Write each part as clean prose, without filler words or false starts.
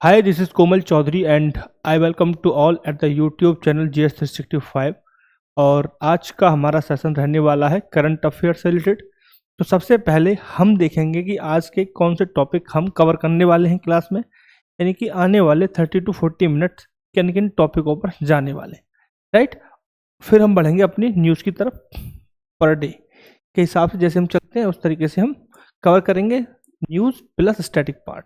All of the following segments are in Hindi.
Hi, this is Komal Chaudhary and I welcome to all at the YouTube channel GS365। और आज का हमारा सेशन रहने वाला है करंट अफेयर से रिलेटेड। तो सबसे पहले हम देखेंगे कि आज के कौन से टॉपिक हम कवर करने वाले हैं क्लास में, यानी कि आने वाले 30 to 40 मिनट्स किन किन टॉपिकों पर जाने वाले, राइट। फिर हम बढ़ेंगे अपनी न्यूज़ की तरफ। पर डे के हिसाब से जैसे हम चलते हैं उस तरीके से हम कवर करेंगे न्यूज़ प्लस स्टैटिक पार्ट,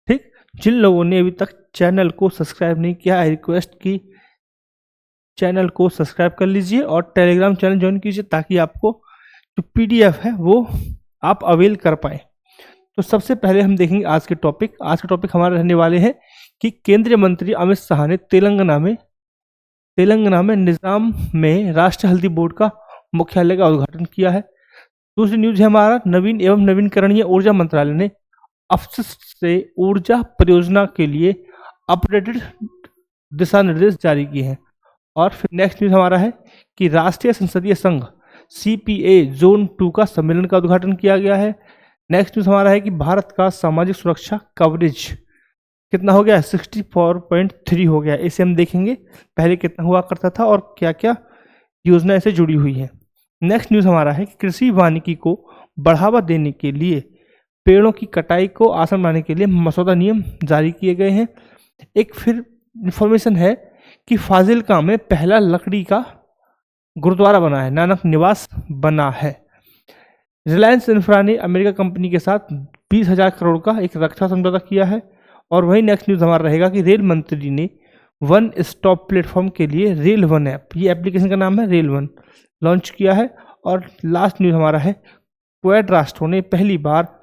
ठीक। जिन लोगों ने अभी तक चैनल को सब्सक्राइब नहीं किया है, रिक्वेस्ट की चैनल को सब्सक्राइब कर लीजिए और टेलीग्राम चैनल ज्वाइन कीजिए ताकि आपको जो पीडीएफ है वो आप अवेल कर पाए। तो सबसे पहले हम देखेंगे आज के टॉपिक। आज के टॉपिक हमारे रहने वाले हैं कि केंद्रीय मंत्री अमित शाह ने तेलंगाना में निजाम में राष्ट्रीय हल्दी बोर्ड का मुख्यालय का उद्घाटन किया है। दूसरी न्यूज है हमारा नवीन एवं नवीनकरणीय ऊर्जा मंत्रालय ने अफसस से ऊर्जा परियोजना के लिए अपडेटेड दिशा निर्देश जारी किए हैं। और फिर नेक्स्ट न्यूज हमारा है कि राष्ट्रीय संसदीय संघ सीपीए जोन 2 का सम्मेलन का उद्घाटन किया गया है। नेक्स्ट न्यूज हमारा है कि भारत का सामाजिक सुरक्षा कवरेज कितना हो गया है, 64.3 हो गया। इसे हम देखेंगे पहले कितना हुआ करता था और क्या क्या योजना इससे जुड़ी हुई है। नेक्स्ट न्यूज हमारा है कि कृषि वानिकी को बढ़ावा देने के लिए पेड़ों की कटाई को आसान बनाने के लिए मसौदा नियम जारी किए गए हैं। एक फिर इंफॉर्मेशन है कि फाजिलका में पहला लकड़ी का गुरुद्वारा बना है, नानक निवास बना है। रिलायंस इंफ्रा ने अमेरिका कंपनी के साथ 20,000 करोड़ का एक रक्षा समझौता किया है। और वही नेक्स्ट न्यूज़ हमारा रहेगा कि रेल मंत्री ने वन स्टॉप प्लेटफॉर्म के लिए रेल वन ऐप, ये एप्लीकेशन का नाम है रेल वन, लॉन्च किया है। और लास्ट न्यूज़ हमारा है क्वेड राष्ट्रों ने पहली बार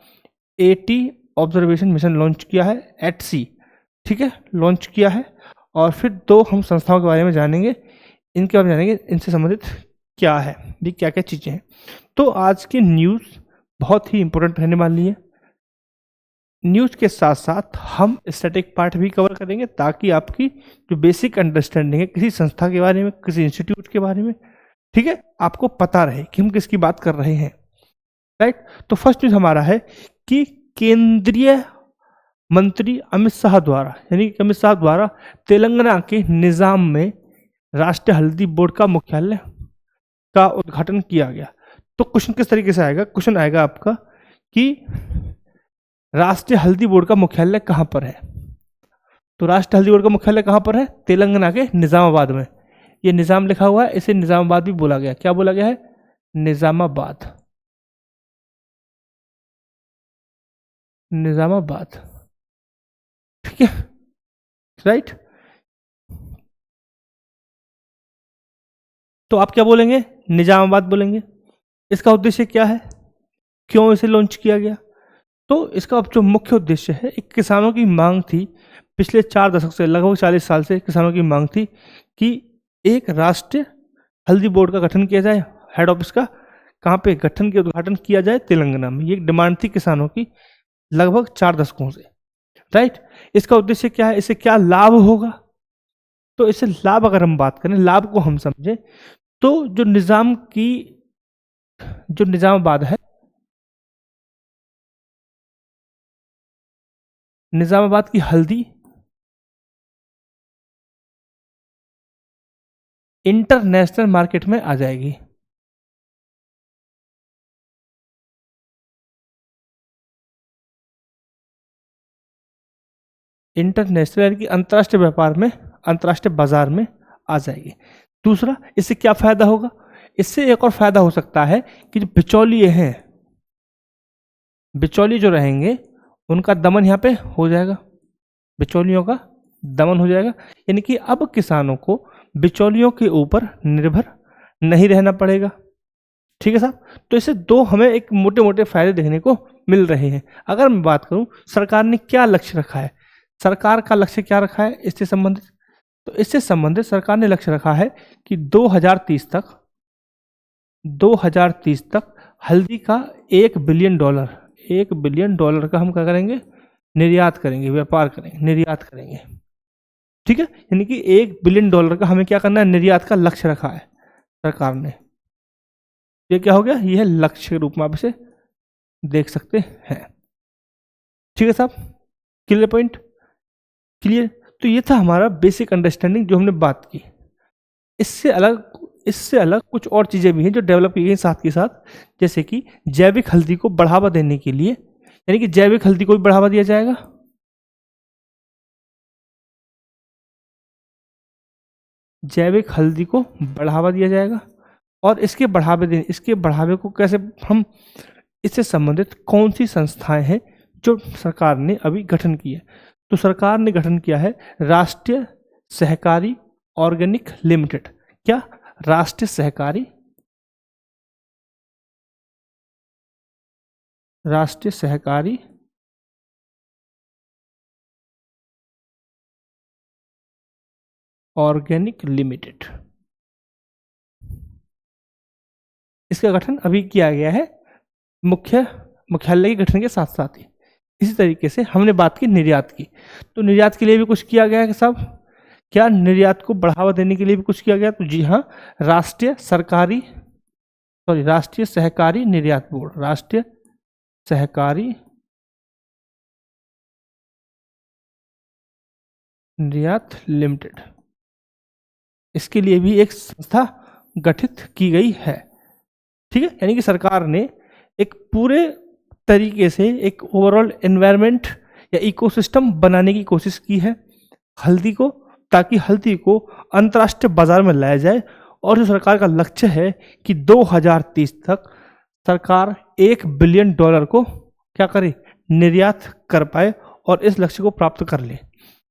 80 ऑब्जर्वेशन मिशन लॉन्च किया है, एट सी, ठीक है, लॉन्च किया है। और फिर दो हम संस्थाओं के बारे में जानेंगे, इनके बारे में जानेंगे, इनसे संबंधित क्या है, ये क्या क्या चीज़ें हैं। तो आज की न्यूज़ बहुत ही इंपॉर्टेंट रहने वाली है। न्यूज़ के साथ साथ हम स्टैटिक पार्ट भी कवर करेंगे ताकि आपकी जो बेसिक अंडरस्टैंडिंग है किसी संस्था के बारे में, किसी इंस्टीट्यूट के बारे में, ठीक है, आपको पता रहे कि हम किसकी बात कर रहे हैं, राइट। तो फर्स्ट न्यूज़ हमारा है कि केंद्रीय मंत्री अमित शाह द्वारा, यानी कि अमित शाह द्वारा तेलंगाना के निजाम में राष्ट्रीय हल्दी बोर्ड का मुख्यालय का उद्घाटन किया गया। तो क्वेश्चन किस तरीके से आएगा, क्वेश्चन आएगा आपका कि राष्ट्रीय हल्दी बोर्ड का मुख्यालय कहाँ पर है। तो राष्ट्रीय हल्दी बोर्ड का मुख्यालय कहाँ पर है, तेलंगाना के निजामाबाद में। ये निजाम लिखा हुआ है, इसे निजामाबाद भी बोला गया। क्या बोला गया है, निजामाबाद, निजामाबाद, ठीक है, राइट। तो आप क्या बोलेंगे, निजामाबाद बोलेंगे। इसका उद्देश्य क्या है, क्यों इसे लॉन्च किया गया। तो इसका जो मुख्य उद्देश्य है, एक किसानों की मांग थी पिछले 4 दशक से, लगभग 40 साल से किसानों की मांग थी कि एक राष्ट्रीय हल्दी बोर्ड का गठन किया जाए। हेड ऑफिस का कहाँ पे गठन के उद्घाटन किया जाए, तेलंगाना में। ये एक डिमांड थी किसानों की लगभग 4 दशकों से, राइट। इसका उद्देश्य क्या है, इससे क्या लाभ होगा। तो इससे लाभ अगर हम बात करें, लाभ को हम समझें तो जो निजामाबाद है, निजामाबाद की हल्दी इंटरनेशनल मार्केट में आ जाएगी। इंटरनेशनल यानी कि अंतर्राष्ट्रीय व्यापार में, अंतर्राष्ट्रीय बाजार में आ जाएगी। दूसरा, इससे क्या फायदा होगा, इससे एक और फायदा हो सकता है कि जो बिचौलिए हैं, बिचौलिए जो रहेंगे उनका दमन यहाँ पे हो जाएगा, बिचौलियों का दमन हो जाएगा। यानी कि अब किसानों को बिचौलियों के ऊपर निर्भर नहीं रहना पड़ेगा, ठीक है साहब। तो इससे दो हमें एक मोटे मोटे फायदे देखने को मिल रहे हैं। अगर मैं बात करूं सरकार ने क्या लक्ष्य रखा है, सरकार का लक्ष्य क्या रखा है इससे संबंधित, तो इससे संबंधित सरकार ने लक्ष्य रखा है कि 2030 तक हल्दी का $1 बिलियन का हम क्या करेंगे, निर्यात करेंगे, व्यापार करेंगे, निर्यात करेंगे, ठीक है। यानी कि $1 बिलियन का हमें क्या करना है, निर्यात का लक्ष्य रखा है सरकार ने। ये क्या हो गया, ये है लक्ष्य के रूप में आप इसे देख सकते हैं, ठीक है साहब, क्लियर पॉइंट। क्लियर। तो ये था हमारा बेसिक अंडरस्टैंडिंग जो हमने बात की। इससे अलग कुछ और चीज़ें भी हैं जो डेवलप की गई साथ के साथ, जैसे कि जैविक हल्दी को बढ़ावा देने के लिए, यानी कि जैविक हल्दी को भी बढ़ावा दिया जाएगा। जैविक हल्दी को बढ़ावा दिया जाएगा। और इसके बढ़ावे को कैसे हम, इससे संबंधित कौन सी संस्थाएं हैं जो सरकार ने अभी गठन की है? तो सरकार ने गठन किया है राष्ट्रीय सहकारी ऑर्गेनिक लिमिटेड। क्या? राष्ट्रीय सहकारी ऑर्गेनिक लिमिटेड, इसका गठन अभी किया गया है मुख्यालय के गठन के साथ साथ ही। इसी तरीके से हमने बात की निर्यात की, तो निर्यात के लिए भी कुछ किया गया है साहब। क्या निर्यात को बढ़ावा देने के लिए भी कुछ किया गया? तो जी हाँ, राष्ट्रीय सहकारी निर्यात बोर्ड, राष्ट्रीय सहकारी निर्यात लिमिटेड, इसके लिए भी एक संस्था गठित की गई है। ठीक है, यानी कि सरकार ने एक पूरे तरीके से एक ओवरऑल एनवायरनमेंट या इकोसिस्टम बनाने की कोशिश की है हल्दी को, ताकि हल्दी को अंतर्राष्ट्रीय बाजार में लाया जाए। और जो सरकार का लक्ष्य है कि 2030 तक सरकार $1 बिलियन को क्या करे, निर्यात कर पाए और इस लक्ष्य को प्राप्त कर ले।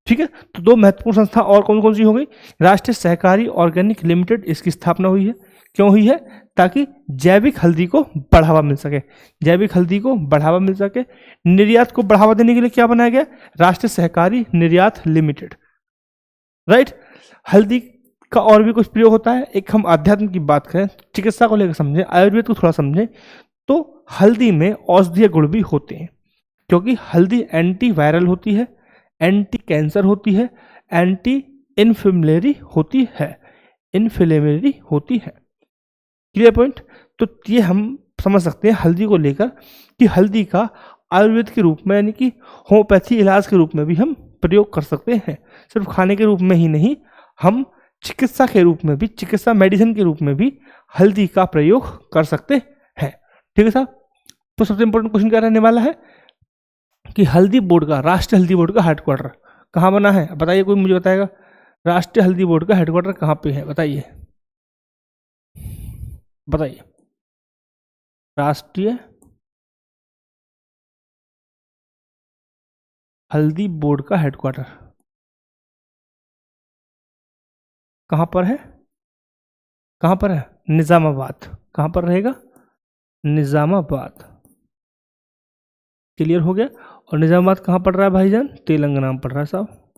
ठीक है, तो दो महत्वपूर्ण संस्था और कौन कौन सी हो गई? राष्ट्रीय सहकारी ऑर्गेनिक लिमिटेड, इसकी स्थापना हुई है। क्यों हुई है? ताकि जैविक हल्दी को बढ़ावा मिल सके, जैविक हल्दी को बढ़ावा मिल सके। निर्यात को बढ़ावा देने के लिए क्या बनाया गया? राष्ट्रीय सहकारी निर्यात लिमिटेड, राइट। हल्दी का और भी कुछ प्रयोग होता है। एक हम अध्यात्म की बात करें, चिकित्सा को लेकर समझें, आयुर्वेद को थोड़ा समझें, तो हल्दी में औषधीय गुण भी होते हैं, क्योंकि हल्दी एंटी वायरल होती है, एंटी कैंसर होती है, एंटी इन्फ्लेमेटरी होती है। Clear point. तो ये हम समझ सकते हैं हल्दी को लेकर कि हल्दी का आयुर्वेद के रूप में, यानी कि होम्योपैथी इलाज के रूप में भी हम प्रयोग कर सकते हैं। सिर्फ खाने के रूप में ही नहीं, हम चिकित्सा के रूप में भी, चिकित्सा मेडिसिन के रूप में भी हल्दी का प्रयोग कर सकते हैं। ठीक है साहब। तो सबसे इंपॉर्टेंट क्वेश्चन क्या रहने वाला है कि हल्दी बोर्ड का, राष्ट्रीय हल्दी बोर्ड का हेडक्वार्टर कहाँ बना है? बताइए, कोई मुझे बताएगा राष्ट्रीय हल्दी बोर्ड का हेडक्वार्टर कहाँ पे है? बताइए बताइए। राष्ट्रीय हल्दी बोर्ड का हेडक्वार्टर कहाँ पर है? कहाँ पर है? निजामाबाद। कहाँ पर रहेगा? निजामाबाद। क्लियर हो गया। और निजामाबाद कहाँ पड़ रहा है भाईजान? तेलंगाना में पड़ रहा है साहब।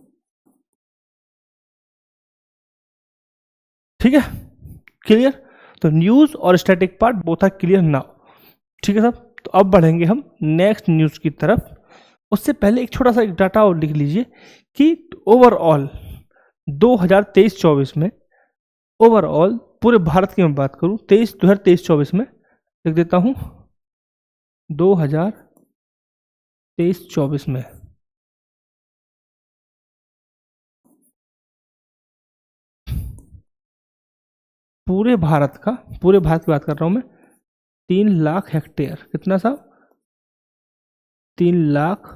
ठीक है, क्लियर। तो न्यूज और static part both are clear now. ठीक है साहब। तो अब बढ़ेंगे हम नेक्स्ट न्यूज की तरफ। उससे पहले एक छोटा सा एक डाटा और लिख लीजिए कि ओवरऑल 2023-24 में, ओवरऑल पूरे भारत की मैं बात करूं, 2023-24 में लिख देता हूं 2023-24 में पूरे भारत की बात कर रहा हूं मैं, 3 लाख हेक्टेयर, कितना साहब? 3 लाख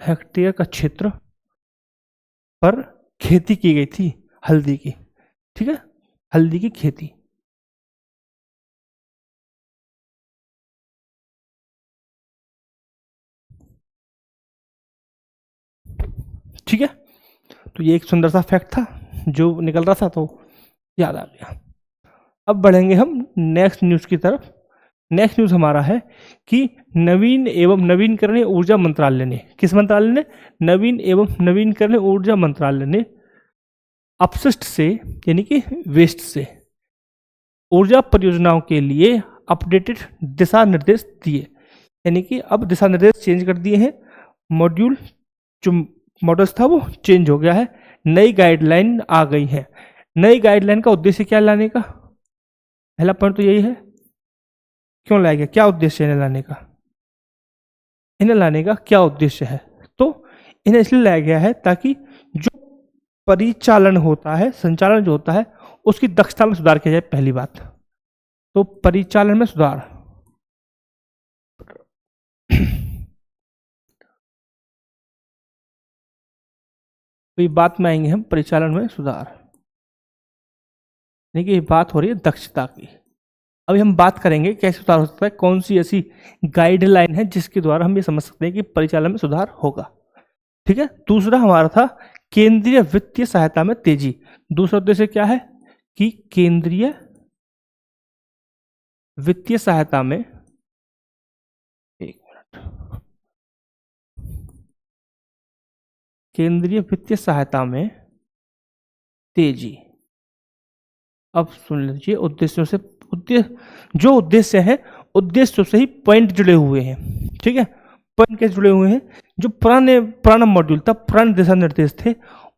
हेक्टेयर का क्षेत्र पर खेती की गई थी हल्दी की। ठीक है, हल्दी की खेती। ठीक है, तो ये एक सुंदर सा फैक्ट था जो निकल रहा था, तो याद आ गया। अब बढ़ेंगे हम नेक्स्ट न्यूज की तरफ। नेक्स्ट न्यूज हमारा है कि नवीन एवं नवीनकरणीय ऊर्जा मंत्रालय ने, किस मंत्रालय ने? नवीन एवं नवीनकरणीय ऊर्जा मंत्रालय ने अपशिष्ट से, यानी कि वेस्ट से, ऊर्जा परियोजनाओं के लिए अपडेटेड दिशा निर्देश दिए। यानी कि अब दिशा निर्देश चेंज कर दिए हैं। मॉड्यूल जो मॉडल्स था वो चेंज हो गया है, नई गाइडलाइन आ गई है। नई गाइडलाइन का उद्देश्य क्या लाने का? पहला पॉइंट तो यही है, क्यों लाया गया, क्या उद्देश्य है इन्हें लाने का? इन्हें लाने का क्या उद्देश्य है? तो इन्हें इसलिए लाया गया है ताकि जो परिचालन होता है, संचालन जो होता है, उसकी दक्षता में सुधार किया जाए। पहली बात तो परिचालन में सुधार। तो बात में आएंगे हम परिचालन में सुधार, यानी कि बात हो रही है दक्षता की। अभी हम बात करेंगे कैसे सुधार हो सकता है, कौन सी ऐसी गाइडलाइन है जिसके द्वारा हम ये समझ सकते हैं कि परिचालन में सुधार होगा। ठीक है। दूसरा हमारा था केंद्रीय वित्तीय सहायता में तेजी। दूसरा उद्देश्य क्या है कि केंद्रीय वित्तीय सहायता में, एक मिनट, केंद्रीय वित्तीय सहायता में तेजी। अब सुन लीजिए, उद्देश्यों से जो उद्देश्य है, उद्देश्यों से ही पॉइंट जुड़े हुए हैं। ठीक है। पॉइंट कैसे जुड़े हुए हैं, जो पुराना मॉड्यूल था, पुराने दिशा निर्देश थे,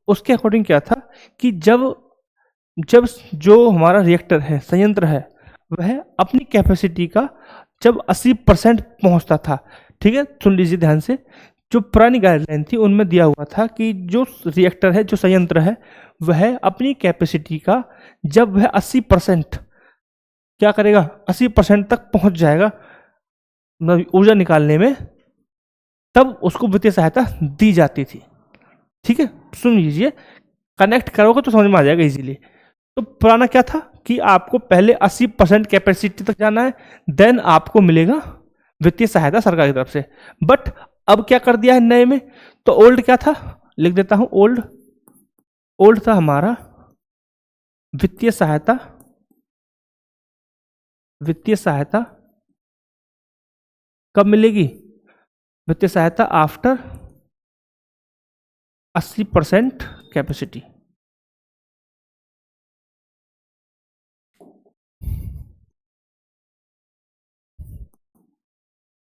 उसके अकॉर्डिंग क्या था कि जब जो हमारा रिएक्टर है, संयंत्र है, वह अपनी कैपेसिटी का जब 80% पहुंचता था। ठीक है। सुन लीजिए ध्यान से, जो पुरानी गाइडलाइन थी उनमें दिया हुआ था कि जो रिएक्टर है, जो संयंत्र है, वह अपनी कैपेसिटी का जब वह 80% क्या करेगा, 80% तक पहुंच जाएगा ऊर्जा निकालने में, तब उसको वित्तीय सहायता दी जाती थी। ठीक है। सुन लीजिए, कनेक्ट करोगे तो समझ में आ जाएगा इजीली। तो पुराना क्या था कि आपको पहले 80% कैपेसिटी तक जाना है, देन आपको मिलेगा वित्तीय सहायता सरकार की तरफ से। बट अब क्या कर दिया है नए में, तो ओल्ड क्या था, लिख देता हूं, ओल्ड था हमारा वित्तीय सहायता कब मिलेगी, वित्तीय सहायता आफ्टर 80% कैपेसिटी।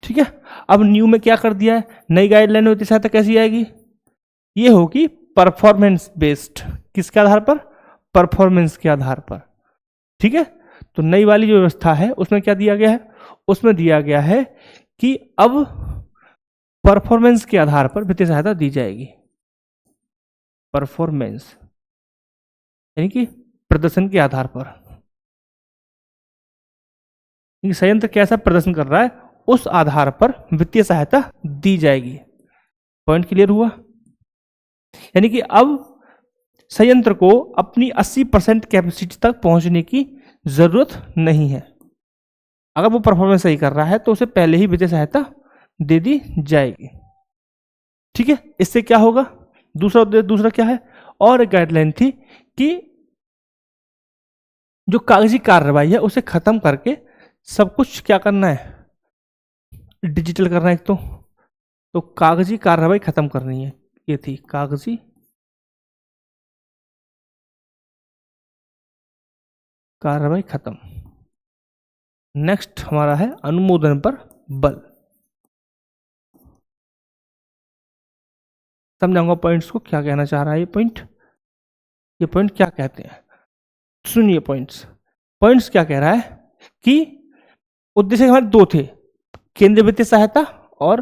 ठीक है। अब न्यू में क्या कर दिया है, नई गाइडलाइन में वित्तीय सहायता कैसी आएगी, ये होगी परफॉर्मेंस बेस्ड। किसके आधार पर, परफॉर्मेंस के आधार पर। ठीक है। तो नई वाली जो व्यवस्था है उसमें क्या दिया गया है, उसमें दिया गया है कि अब परफॉर्मेंस के आधार पर वित्तीय सहायता दी जाएगी। परफॉर्मेंस यानी कि प्रदर्शन के आधार पर, संयंत्र कैसा प्रदर्शन कर रहा है उस आधार पर वित्तीय सहायता दी जाएगी। पॉइंट क्लियर हुआ। यानी कि अब संयंत्र को अपनी 80% कैपेसिटी तक पहुंचने की जरूरत नहीं है। अगर वो परफॉर्मेंस सही कर रहा है तो उसे पहले ही वित्तीय सहायता दे दी जाएगी। ठीक है। इससे क्या होगा, दूसरा क्या है, और एक गाइडलाइन थी कि जो कागजी कार्रवाई है उसे खत्म करके सब कुछ क्या करना है, डिजिटल करना है। एक तो कागजी कार्रवाई खत्म करनी है, ये थी कागजी कार्रवाई खत्म। नेक्स्ट हमारा है अनुमोदन पर बल। समझाऊंगा पॉइंट्स को, क्या कहना चाह रहा है ये पॉइंट क्या कहते हैं। सुनिए पॉइंट्स क्या कह रहा है कि उद्देश्य हमारे दो थे, केंद्रीय वित्तीय सहायता और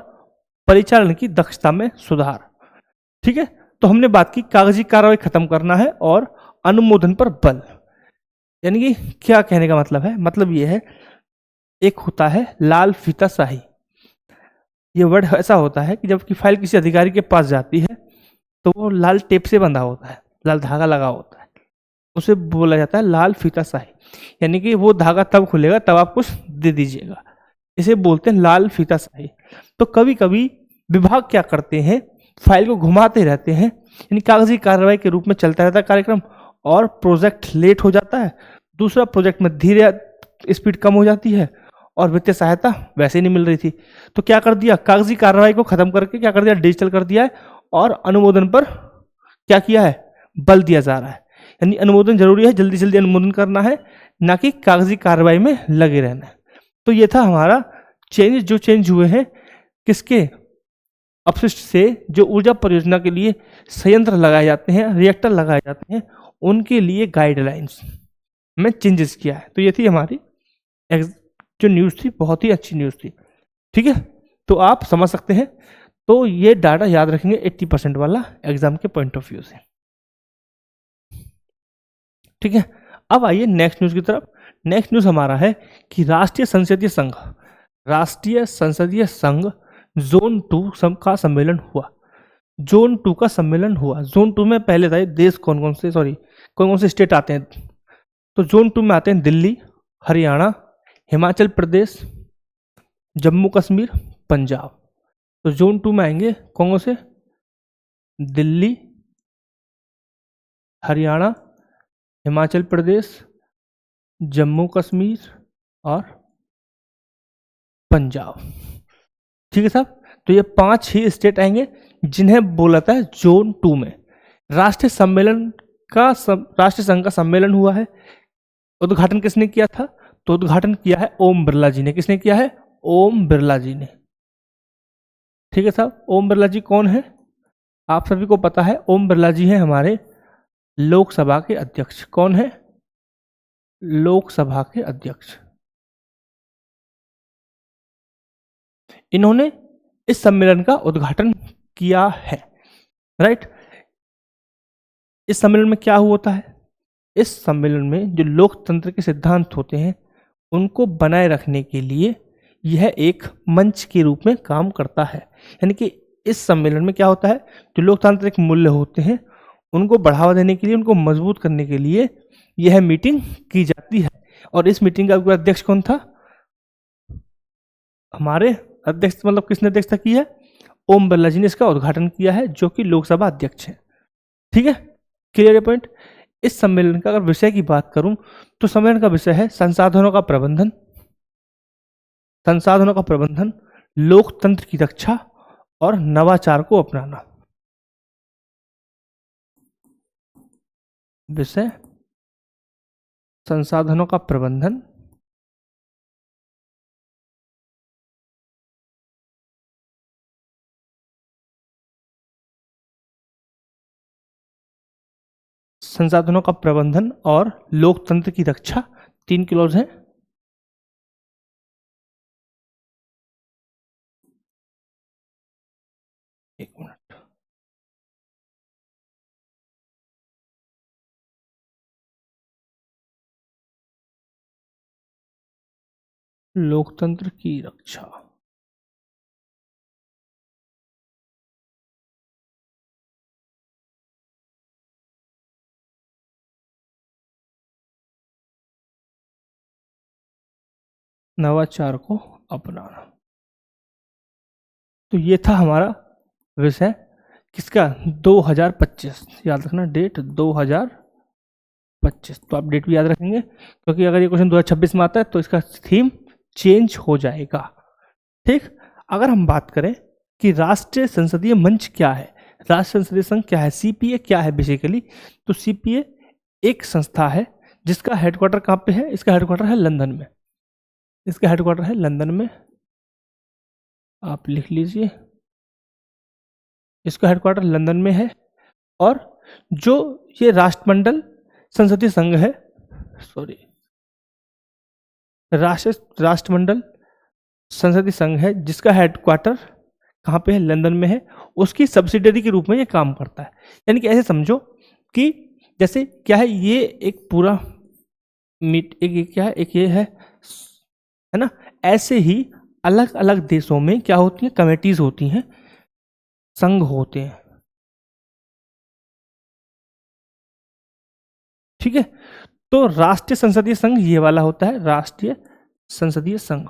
परिचालन की दक्षता में सुधार। ठीक है। तो हमने बात की कागजी कार्रवाई खत्म करना है और अनुमोदन पर बल। यानी कि क्या कहने का मतलब है, मतलब ये है, एक होता है लाल फीता शाही। ये वर्ड ऐसा होता है कि जब की फाइल किसी अधिकारी के पास जाती है तो वो लाल टेप से बंधा होता है, लाल धागा लगा होता है, उसे बोला जाता है लाल फीता शाही। यानी कि वो धागा तब खुलेगा तब आप कुछ दे दीजिएगा, इसे बोलते हैं लाल फीता शाही। तो कभी कभी विभाग क्या करते हैं, फाइल को घुमाते रहते हैं, यानी कागजी कार्रवाई के रूप में चलता रहता है कार्यक्रम, और प्रोजेक्ट लेट हो जाता है, दूसरा प्रोजेक्ट में धीरे स्पीड कम हो जाती है, और वित्तीय सहायता वैसे नहीं मिल रही थी। तो क्या कर दिया, कागजी कार्रवाई को खत्म करके क्या कर दिया, डिजिटल कर दिया है, और अनुमोदन पर क्या किया है, बल दिया जा रहा है। यानी अनुमोदन जरूरी है, जल्दी जल्दी अनुमोदन करना है, ना कि कागजी कार्रवाई में लगे रहना है। तो ये था हमारा जो चेंज हुए हैं किसके, अपशिष्ट से जो ऊर्जा परियोजना के लिए संयंत्र लगाए जाते हैं, रिएक्टर लगाए जाते हैं, उनके लिए गाइडलाइंस में चेंजेस किया है। तो ये थी हमारी जो न्यूज़ थी, बहुत ही अच्छी न्यूज़ थी। ठीक है। तो आप समझ सकते हैं तो ये डाटा याद रखेंगे 80% वाला एग्जाम के पॉइंट ऑफ व्यू से। ठीक है, अब आइए नेक्स्ट न्यूज की तरफ। नेक्स्ट न्यूज हमारा है कि राष्ट्रीय संसदीय संघ जोन 2 का सम्मेलन हुआ। जोन 2 का सम्मेलन हुआ। जोन 2 में पहले था देश कौन कौन से स्टेट आते हैं। तो जोन 2 में आते हैं दिल्ली, हरियाणा, हिमाचल प्रदेश, जम्मू कश्मीर, पंजाब। तो जोन 2 में आएंगे कौन से? दिल्ली, हरियाणा, हिमाचल प्रदेश, जम्मू कश्मीर और पंजाब। ठीक है साहब, तो ये 5 ही स्टेट आएंगे जिन्हें बोला था जोन 2 में। राष्ट्रीय संघ का सम्मेलन हुआ है। उद्घाटन किसने किया था? तो उद्घाटन किया है ओम बिरला जी ने। किसने किया है? ओम बिरला जी ने। ठीक है साहब, ओम बिरला जी कौन है? आप सभी को पता है, ओम बिरला जी हैं हमारे लोकसभा के अध्यक्ष। कौन है? लोकसभा के अध्यक्ष। इन्होंने इस सम्मेलन का उद्घाटन किया है। राइट, इस सम्मेलन में क्या होता है? इस सम्मेलन में जो लोकतंत्र के सिद्धांत होते हैं उनको बनाए रखने के लिए यह एक मंच के रूप में काम करता है। यानी कि इस सम्मेलन में क्या होता है, जो लोकतांत्रिक मूल्य होते हैं उनको बढ़ावा देने के लिए, उनको मजबूत करने के लिए यह मीटिंग की जाती है। और इस मीटिंग का अध्यक्ष कौन था? हमारे अध्यक्ष, मतलब किसने अध्यक्षता की है? ओम बिरला जी ने इसका उद्घाटन किया है, जो कि लोकसभा अध्यक्ष हैं। ठीक है, क्लियर है पॉइंट। इस सम्मेलन का अगर विषय की बात करूं तो सम्मेलन का विषय है संसाधनों का प्रबंधन, लोकतंत्र की रक्षा और नवाचार को अपनाना। विषय संसाधनों का प्रबंधन, और लोकतंत्र की रक्षा। 3 क्लॉज हैं। एक मिनट, लोकतंत्र की रक्षा, नवाचार को अपनाना। तो ये था हमारा विषय किसका? 2025। याद रखना डेट 2025। तो आप डेट भी याद रखेंगे, क्योंकि अगर ये क्वेश्चन 2026 में आता है तो इसका थीम चेंज हो जाएगा। ठीक, अगर हम बात करें कि राष्ट्रीय संसदीय मंच क्या है, राष्ट्रीय संसदीय संघ क्या है, सीपीए क्या है बेसिकली, तो सीपीए एक संस्था है जिसका हेडक्वार्टर कहाँ पे है? इसका हेडक्वार्टर है लंदन में। इसका हेडक्वार्टर है लंदन में, आप लिख लीजिए। इसका हेडक्वार्टर लंदन में है। और जो ये राष्ट्रमंडल संसदीय संघ है, राष्ट्रमंडल संसदीय संघ है जिसका हेडक्वार्टर कहाँ पे है? लंदन में है। उसकी सब्सिडरी के रूप में ये काम करता है। यानी कि ऐसे समझो कि जैसे क्या है, ये एक पूरा क्या है, एक ये है ना। ऐसे ही अलग अलग देशों में क्या होती है? कमेटीज होती हैं, संघ होते हैं। ठीक है, तो राष्ट्रीय संसदीय संघ ये वाला होता है, राष्ट्रीय संसदीय संघ।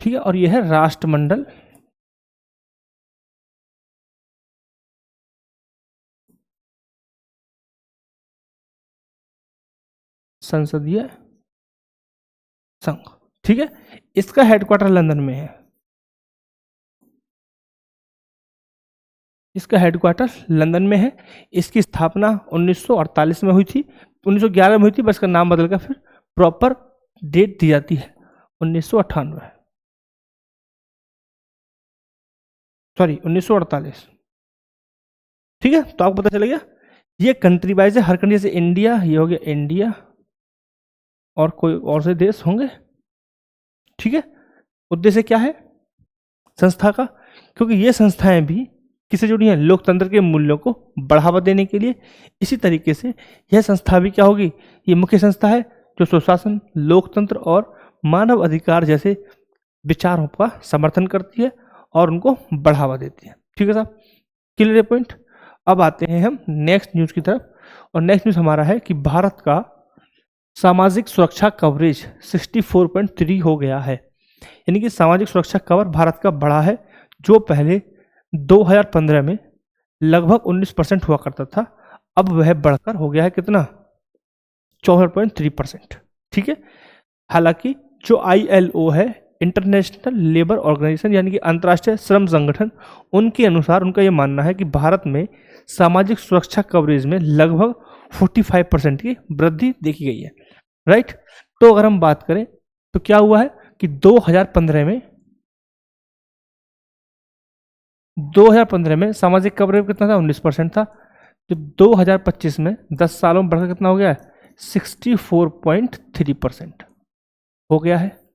ठीक है, और यह है राष्ट्रमंडल संसदीय संघ। ठीक है, इसका हेडक्वार्टर लंदन में है। इसका हेडक्वार्टर लंदन में है। इसकी स्थापना 1948 में हुई थी, 1911 में हुई थी, बस का नाम बदलकर फिर प्रॉपर डेट दी जाती है 1998, सॉरी 1948। ठीक है, तो आपको पता चलेगा ये कंट्री वाइज है। हर कंट्री, जैसे इंडिया, ये हो गया इंडिया, और कोई और से देश होंगे। ठीक है, उद्देश्य क्या है संस्था का? क्योंकि ये संस्थाएं भी किससे जुड़ी हैं? लोकतंत्र के मूल्यों को बढ़ावा देने के लिए। इसी तरीके से यह संस्था भी क्या होगी? ये मुख्य संस्था है जो सुशासन, लोकतंत्र और मानव अधिकार जैसे विचारों का समर्थन करती है और उनको बढ़ावा देती है। ठीक है साहब, क्लियर पॉइंट। अब आते हैं हम नेक्स्ट न्यूज की तरफ, और नेक्स्ट न्यूज हमारा है कि भारत का सामाजिक सुरक्षा कवरेज 64.3 हो गया है। यानी कि सामाजिक सुरक्षा कवर भारत का बढ़ा है, जो पहले 2015 में लगभग 19% हुआ करता था, अब वह बढ़कर हो गया है कितना? 64.3%। ठीक है, हालांकि जो ILO है, इंटरनेशनल लेबर ऑर्गेनाइजेशन, यानी कि अंतर्राष्ट्रीय श्रम संगठन, उनके अनुसार उनका यह मानना है कि भारत में सामाजिक सुरक्षा कवरेज में लगभग 45% की वृद्धि देखी गई है। राइट, तो अगर हम बात करें तो क्या हुआ है कि 2015 में सामाजिक कवरेज कितना था? 19% था। तो 2025 में 10 सालों में बढ़कर कितना हो गया है? 64.3% हो गया है।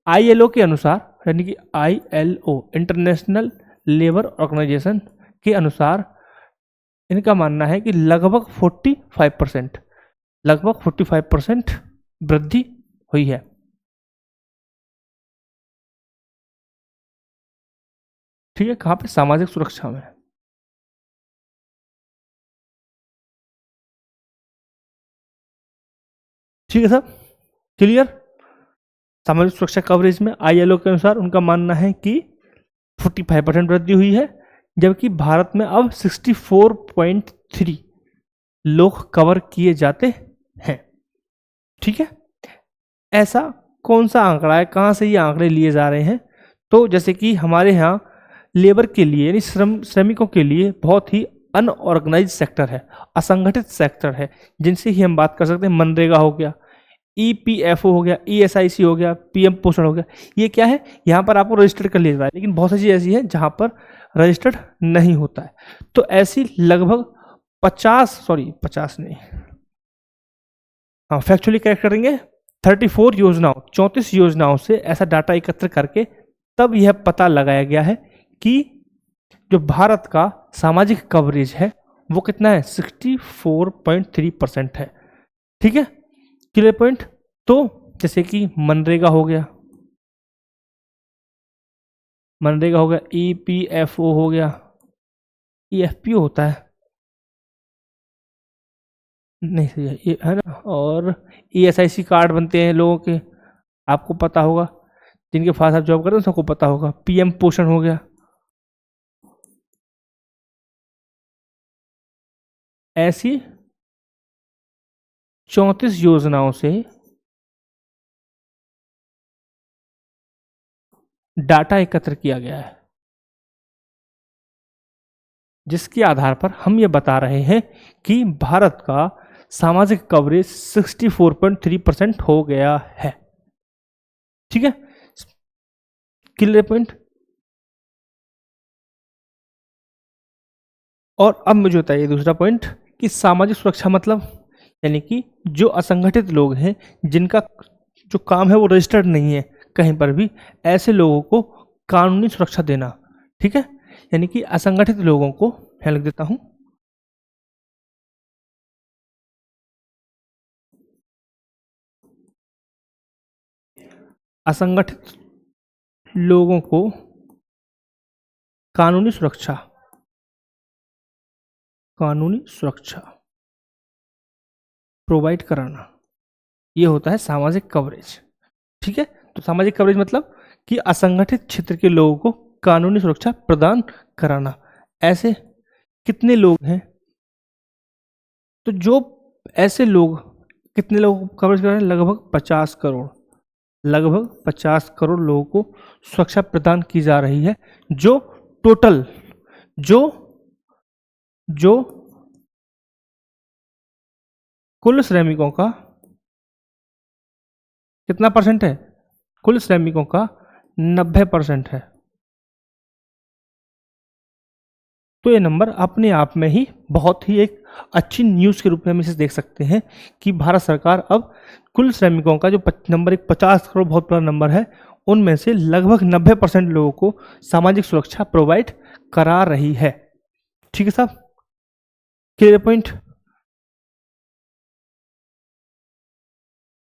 ILO के अनुसार, यानी कि ILO इंटरनेशनल लेबर ऑर्गेनाइजेशन के अनुसार इनका मानना है कि लगभग 45% वृद्धि हुई है। ठीक है, कहाँ पे? सामाजिक सुरक्षा में। ठीक है साहब, क्लियर। सामाजिक सुरक्षा कवरेज में ILO के अनुसार उनका मानना है कि 45% वृद्धि हुई है, जबकि भारत में अब 64.3 लोग कवर किए जाते हैं। ठीक है, ऐसा कौन सा आंकड़ा है, कहाँ से ये आंकड़े लिए जा रहे हैं? तो जैसे कि हमारे यहाँ लेबर के लिए, यानी श्रमिकों के लिए बहुत ही अनऑर्गेनाइज सेक्टर है, असंगठित सेक्टर है, जिनसे ही हम बात कर सकते हैं। मनरेगा हो गया, EPFO हो गया, ESIC हो गया, PM पोषण हो गया। ये क्या है? यहाँ पर आपको रजिस्टर्ड कर लिया जाता है, लेकिन बहुत सी चीज़ ऐसी है जहाँ पर रजिस्टर्ड नहीं होता है। तो ऐसी लगभग 50 नहीं, हाँ फैक्चुअली करेक्ट करेंगे, 34 योजनाओं से ऐसा डाटा एकत्र करके तब यह पता लगाया गया है कि जो भारत का सामाजिक कवरेज है वो कितना है? 64.3% है। ठीक है, क्लियर पॉइंट। तो जैसे कि मनरेगा हो गया, EPFO हो गया, EFPO होता है नहीं, सही है ये, है ना। और ESIC कार्ड बनते हैं लोगों के, आपको पता होगा, जिनके पास आप जॉब करते हैं सबको पता होगा। PM पोषण हो गया। ऐसी 34 योजनाओं से डाटा एकत्र किया गया है, जिसके आधार पर हम ये बता रहे हैं कि भारत का सामाजिक कवरेज 64.3% हो गया है। ठीक है, क्लियर पॉइंट। और अब मुझे बताइए दूसरा पॉइंट कि सामाजिक सुरक्षा मतलब, यानी कि जो असंगठित लोग हैं, जिनका जो काम है वो रजिस्टर्ड नहीं है कहीं पर भी, ऐसे लोगों को कानूनी सुरक्षा देना। ठीक है, यानी कि असंगठित लोगों को, मैं लिख देता हूं, असंगठित लोगों को कानूनी सुरक्षा, प्रोवाइड कराना, ये होता है सामाजिक कवरेज। ठीक है, तो सामाजिक कवरेज मतलब कि असंगठित क्षेत्र के लोगों को कानूनी सुरक्षा प्रदान कराना। ऐसे कितने लोग हैं? तो जो ऐसे लोग, कितने लोग कवरेज कर रहे हैं? लगभग 50 करोड़ लोगों को सुरक्षा प्रदान की जा रही है, जो टोटल, जो जो कुल श्रमिकों का कितना परसेंट है? कुल श्रमिकों का 90% है। तो ये नंबर अपने आप में ही बहुत ही एक अच्छी न्यूज़ के रूप में हम इसे देख सकते हैं कि भारत सरकार अब कुल श्रमिकों का जो नंबर एक 50 करोड़ बहुत बड़ा नंबर है, उनमें से लगभग 90% लोगों को सामाजिक सुरक्षा प्रोवाइड करा रही है। ठीक है साहब, क्लियर पॉइंट?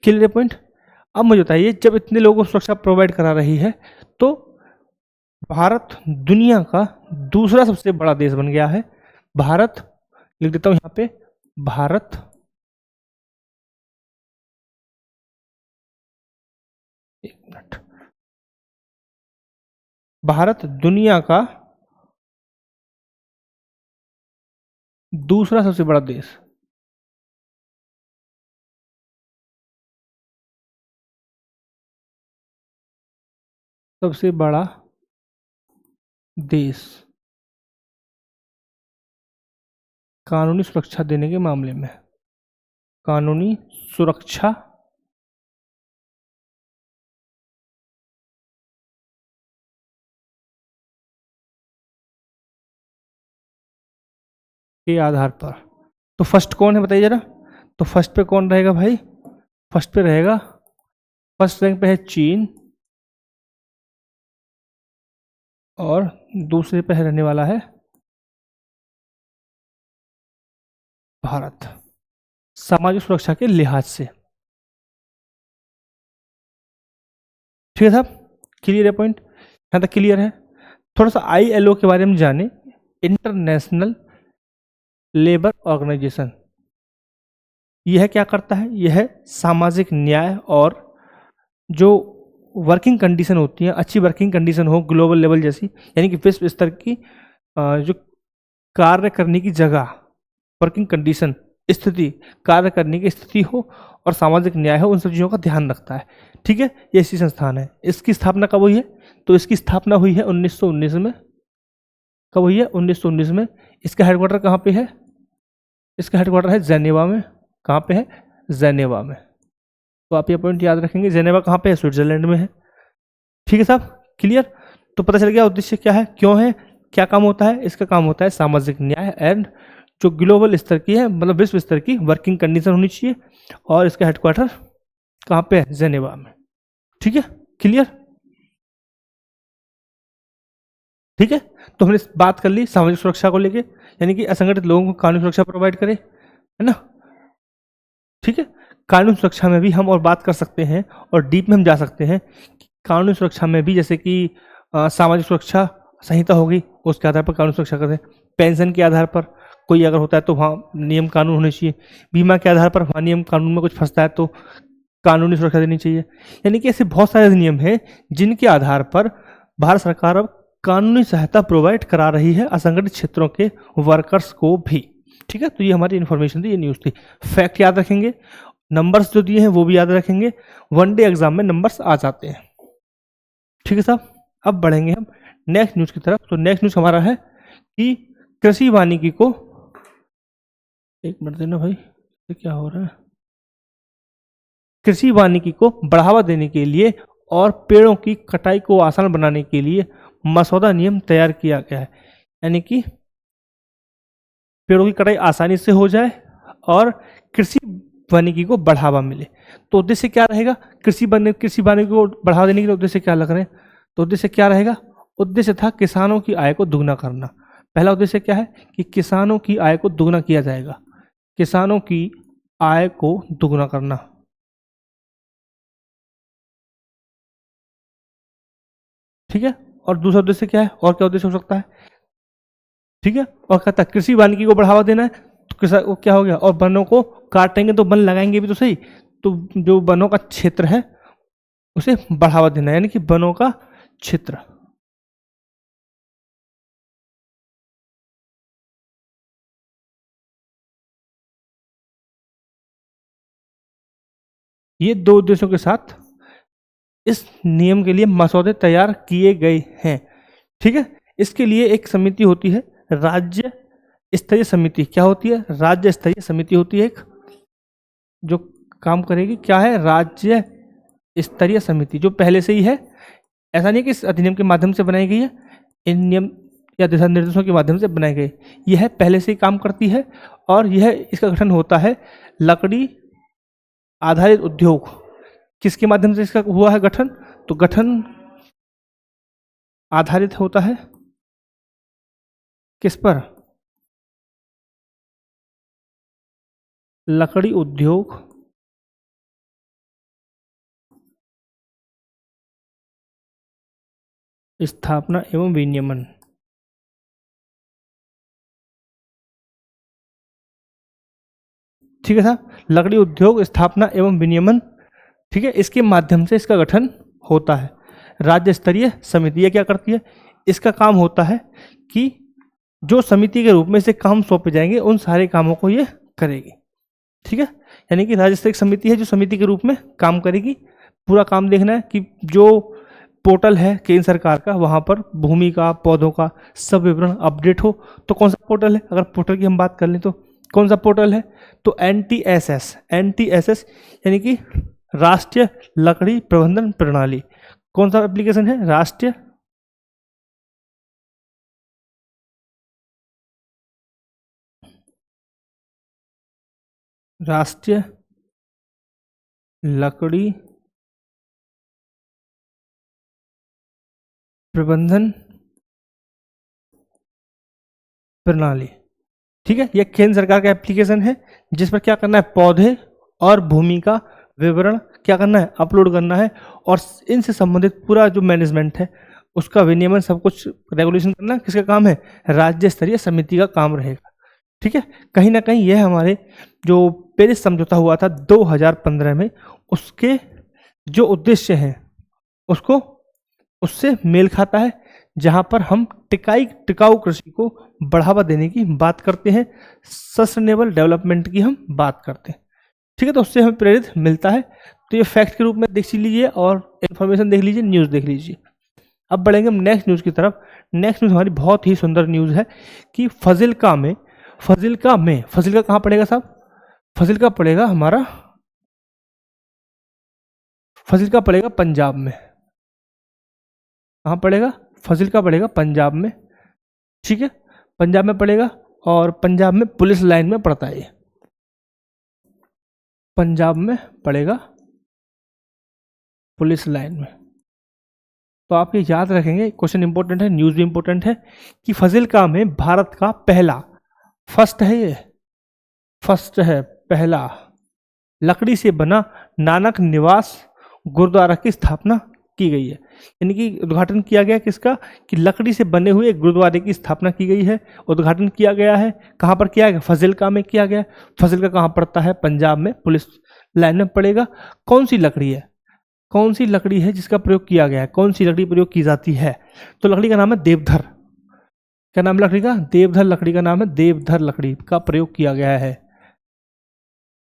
Clear point? अब मुझे बताइए, जब इतने लोगों को सुरक्षा प्रोवाइड करा रही है तो भारत दुनिया का दूसरा सबसे बड़ा देश बन गया है। भारत, लिख देता हूं यहां पे, भारत एक मिनट, भारत दुनिया का दूसरा सबसे बड़ा देश। सबसे बड़ा देश कानूनी सुरक्षा देने के मामले में, कानूनी सुरक्षा के आधार पर। तो फर्स्ट कौन है बताइए जरा? तो फर्स्ट पे कौन रहेगा भाई? फर्स्ट पे रहेगा, फर्स्ट रैंक पे है चीन और दूसरे पे रहने वाला है भारत, सामाजिक सुरक्षा के लिहाज से। ठीक है साहब, क्लियर है पॉइंट? यहाँ तक क्लियर है? थोड़ा सा ILO के बारे में जाने, इंटरनेशनल लेबर ऑर्गेनाइजेशन। यह क्या करता है? यह सामाजिक न्याय और जो वर्किंग कंडीशन होती है, अच्छी वर्किंग कंडीशन हो ग्लोबल लेवल जैसी, यानी कि विश्व स्तर की जो कार्य करने की जगह, वर्किंग कंडीशन, स्थिति, कार्य करने की स्थिति हो और सामाजिक न्याय हो, उन सब चीज़ों का ध्यान रखता है। ठीक है, ये ऐसी संस्थान है। इसकी स्थापना कब हुई है? तो इसकी स्थापना हुई है 1919 में। कब हुई है? 1919 में। इसका हेडक्वार्टर कहाँ पे है? इसका हेडक्वार्टर है जेनेवा में। कहाँ पे है? जेनेवा में। तो आप ये पॉइंट याद रखेंगे, जेनेवा कहाँ पे है? स्विट्जरलैंड में है। ठीक है साहब, क्लियर? तो पता चल गया उद्देश्य क्या है, क्यों है, क्या काम होता है। इसका काम होता है सामाजिक न्याय एंड जो ग्लोबल स्तर की है, मतलब विश्व स्तर की वर्किंग कंडीशन होनी चाहिए, और इसका हेडक्वार्टर कहाँ पे है? जेनेवा में। ठीक है, क्लियर? ठीक है, तो हमने बात कर ली सामाजिक सुरक्षा को लेके, यानी कि असंगठित लोगों को कानूनी सुरक्षा प्रोवाइड करे, है ना? ठीक है, कानूनी सुरक्षा में भी हम और बात कर सकते हैं और डीप में हम जा सकते हैं। कानूनी सुरक्षा में भी जैसे कि सामाजिक सुरक्षा संहिता होगी, उसके आधार पर कानूनी सुरक्षा करते हैं। पेंशन के आधार पर कोई अगर होता है तो वहाँ नियम कानून होने चाहिए। बीमा के आधार पर वहाँ नियम कानून में कुछ फंसता है तो कानूनी सुरक्षा देनी चाहिए। यानी कि ऐसे बहुत सारे नियम हैं जिनके आधार पर भारत सरकार अब कानूनी सहायता प्रोवाइड करा रही है असंगठित क्षेत्रों के वर्कर्स को भी। ठीक है, तो ये हमारी इन्फॉर्मेशन थी, ये न्यूज़ थी। फैक्ट याद रखेंगे, नंबर्स जो दिए हैं वो भी याद रखेंगे, वनडे एग्जाम में नंबर्स आ जाते हैं। ठीक है साहब, अब बढ़ेंगे हम नेक्स्ट न्यूज़ की तरफ। तो नेक्स्ट न्यूज़ हमारा है कि कृषि वानिकी को, एक मिनट देना भाई, ये क्या हो रहा है, कृषि वानिकी को बढ़ावा देने के लिए और पेड़ों की कटाई को आसान बनाने के लिए मसौदा नियम तैयार किया गया है। यानी कि पेड़ों की कटाई आसानी से हो जाए और कृषि वानिकी को बढ़ावा मिले। तो उद्देश्य क्या रहेगा? कृषि वानिकी को बढ़ावा देने के लिए उद्देश्य क्या लग रहे हैं? तो उद्देश्य क्या रहेगा? उद्देश्य था किसानों की आय को दुगना करना। पहला उद्देश्य क्या है कि किसानों की आय को दुगना किया जाएगा, किसानों की आय को दुगना करना। ठीक है, और दूसरा उद्देश्य क्या है, और क्या उद्देश्य हो सकता है? ठीक है, और कहता है कृषि वानिकी को बढ़ावा देना है, तो किसान वो क्या हो गया, और वनों को काटेंगे तो वन लगाएंगे भी तो सही, तो जो वनों का क्षेत्र है उसे बढ़ावा देना है, यानी कि वनों का क्षेत्र। ये दो उद्देश्यों के साथ इस नियम के लिए मसौदे तैयार किए गए हैं। ठीक है, इसके लिए एक समिति होती है, राज्य स्तरीय समिति। क्या होती है? राज्य स्तरीय समिति होती है एक, जो काम करेगी। क्या है? राज्य स्तरीय समिति, जो पहले से ही है। ऐसा नहीं कि इस अधिनियम के माध्यम से बनाई गई है। इन नियम या दिशा निर्देशों के माध्यम से बनाए गए। यह पहले से ही काम करती है और यह इसका गठन होता है लकड़ी आधारित उद्योग। किसके माध्यम से इसका हुआ है गठन? तो गठन आधारित होता है किस पर? लकड़ी उद्योग स्थापना एवं विनियमन। ठीक है साहब, लकड़ी उद्योग स्थापना एवं विनियमन, ठीक है, इसके माध्यम से इसका गठन होता है। राज्य स्तरीय समिति, ये क्या करती है? इसका काम होता है कि जो समिति के रूप में इसे काम सौंपे जाएंगे उन सारे कामों को ये करेगी। ठीक है, यानी कि राज्य स्तरीय समिति है जो समिति के रूप में काम करेगी। पूरा काम देखना है कि जो पोर्टल है केंद्र सरकार का, वहाँ पर भूमि का, पौधों का सब विवरण अपडेट हो। तो कौन सा पोर्टल है? अगर पोर्टल की हम बात कर लें तो कौन सा पोर्टल है? तो NTSS यानी कि राष्ट्रीय लकड़ी प्रबंधन प्रणाली। कौन सा एप्लीकेशन है? राष्ट्रीय लकड़ी प्रबंधन प्रणाली। ठीक है, यह केंद्र सरकार का एप्लीकेशन है जिस पर क्या करना है? पौधे और भूमि का विवरण क्या करना है? अपलोड करना है और इनसे संबंधित पूरा जो मैनेजमेंट है उसका विनियमन सब कुछ रेगुलेशन करना किसका काम है? राज्य स्तरीय समिति का काम रहेगा। ठीक है, कहीं ना कहीं यह हमारे जो पेरिस समझौता हुआ था 2015 में, उसके जो उद्देश्य हैं उसको उससे मेल खाता है, जहां पर हम टिकाऊ कृषि को बढ़ावा देने की बात करते हैं, सस्टेनेबल डेवलपमेंट की हम बात करते हैं। ठीक है, तो उससे हमें प्रेरित मिलता है। तो ये फैक्ट के रूप में देख लीजिए और इन्फॉर्मेशन देख लीजिए, न्यूज़ देख लीजिए। अब बढ़ेंगे हम नेक्स्ट न्यूज़ की तरफ। नेक्स्ट न्यूज़ हमारी बहुत ही सुंदर न्यूज़ है कि फाजिल्का में कहाँ पड़ेगा साहब? फाजिल्का पड़ेगा पंजाब में। कहाँ पड़ेगा? फाजिल्का पड़ेगा पंजाब में। ठीक है, पंजाब में पड़ेगा और पंजाब में पुलिस लाइन में पड़ता है। ये पंजाब में पड़ेगा पुलिस लाइन में। तो आप ये याद रखेंगे, क्वेश्चन इंपॉर्टेंट है, न्यूज़ भी इंपॉर्टेंट है कि फाजिल्का में भारत का पहला लकड़ी से बना नानक निवास गुरुद्वारा की स्थापना की गई है। यानी कि उद्घाटन किया गया किसका? कि लकड़ी से बने हुए एक गुरुद्वारे की स्थापना की गई है, उद्घाटन किया गया है। कहाँ पर किया गया? फाजिल्का में किया गया। फाजिल्का कहाँ पड़ता है? पंजाब में, पुलिस लाइन में पड़ेगा। कौन सी लकड़ी है जिसका प्रयोग किया गया है? कौन सी लकड़ी प्रयोग की जाती है? तो लकड़ी का नाम है देवधर। क्या नाम लकड़ी का? देवधर लकड़ी का नाम है। देवधर लकड़ी का प्रयोग किया गया है।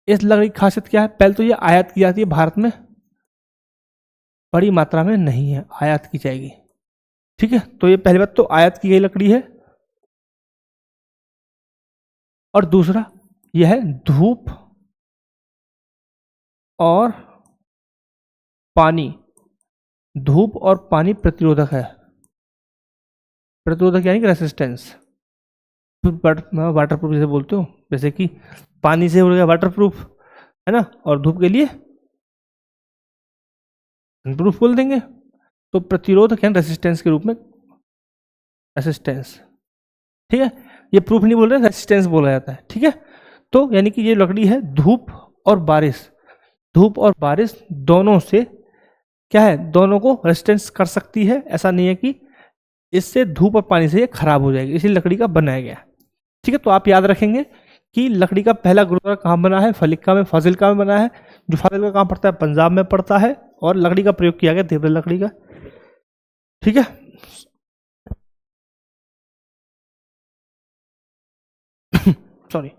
इस लकड़ी की खासियत क्या है? पहले तो ये आयात की जाती है भारत में, बड़ी मात्रा में नहीं है, आयात की जाएगी। ठीक है, तो ये पहली बात तो आयात की गई लकड़ी है। और दूसरा यह है धूप और पानी प्रतिरोधक है। प्रतिरोधक यानी कि रेसिस्टेंस, वाटर प्रूफ जैसे बोलते हो, जैसे कि पानी से हो गया वाटर प्रूफ है ना, और धूप के लिए प्रूफ बोल देंगे। तो प्रतिरोधक यानी रेसिस्टेंस के रूप में, रेसिस्टेंस। ठीक है, ये प्रूफ नहीं बोल रहे, रेसिस्टेंस बोला जाता है। ठीक है, तो यानी कि ये लकड़ी है धूप और बारिश दोनों से क्या है? दोनों को रेसिस्टेंस कर सकती है। ऐसा नहीं है कि इससे धूप और पानी से ये खराब हो जाएगी, इसी लकड़ी का बनाया गया। ठीक है, तो आप याद रखेंगे कि लकड़ी का पहला गुरुद्वारा कहाँ बना है? फाजिल्का में बना है। जो फाजिल्का कहाँ पड़ता है? पंजाब में पड़ता है। और लकड़ी का प्रयोग किया गया देवधर लकड़ी का। ठीक है, सॉरी,